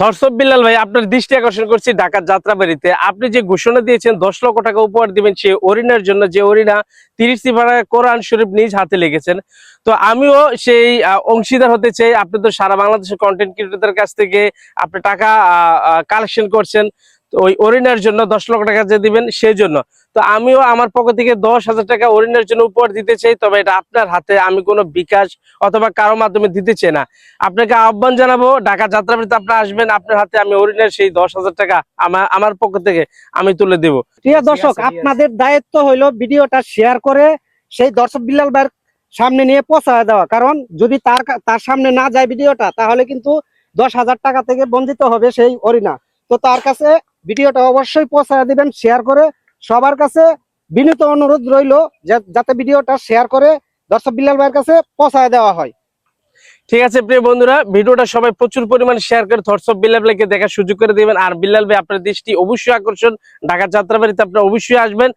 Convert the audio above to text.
দর্শক বিল্লাল ভাই, আপনার দৃষ্টি আকর্ষণ করছি ঢাকার যাত্রাবাড়িতে আপনি যে ঘোষণা দিয়েছেন 10 লক্ষ টাকা উপহার দিবেন সেই অরিনার জন্য, যে অরিনা 30 সিফারা কোরআন শরীফ নিজ হাতে লিখেছেন। তো আমিও সেই অংশীদার হতে চাই। আপনি তো সারা বাংলাদেশের কন্টেন্ট ক্রিয়েটরদের কাছ থেকে আপনি টাকা কালেকশন করছেন, তো ওই অরিনার জন্য 10 লক্ষ টাকা যে দিবেন সেই জন্য। তো আমিও আমার পক্ষ থেকে 10,000 টাকা অরিনার জন্য উপহার দিতে চাই, তবে এটা আপনার হাতে, আমি কোনো বিকাশ অথবা কারো মাধ্যমে দিতে চাই না। আপনাকে আহ্বান জানাবো, ঢাকা যাত্রাবাড়িতে আপনি আসবেন, আপনার হাতে আমি অরিজিনাল সেই 10,000 টাকা আমার পক্ষ থেকে আমি তুলে দেব। প্রিয় দর্শক, আপনাদের দায়িত্ব হইলো ভিডিওটা শেয়ার করে সেই দর্শক বিল্লাল ভাইয়ের সামনে নিয়ে পৌঁছায় দেওয়া। কারণ যদি তার সামনে না যায় ভিডিওটা, তাহলে কিন্তু 10,000 টাকা থেকে বঞ্চিত হবে সেই অরিনা। তো তার কাছে ভিডিওটা অবশ্যই পৌঁছায় দিবেন শেয়ার করে। সবার কাছে বিনীত অনুরোধ রইলো যাতে ভিডিওটা শেয়ার করে দর্শক বিল্লাল ভাইয়ের কাছে পৌঁছায় দেওয়া হয়। ঠিক আছে প্রিয় বন্ধুরা, ভিডিওটা সবাই প্রচুর পরিমাণে শেয়ার করে হোয়াটসঅ্যাপ বিল্লাল ভাইকে দেখার সুযোগ করে দিবেন। আর বিল্লাল ভাই, আপনার দৃষ্টি অবশ্যই আকর্ষণ, ঢাকার যাত্রাবাড়িতে আপনারা অবশ্যই আসবেন।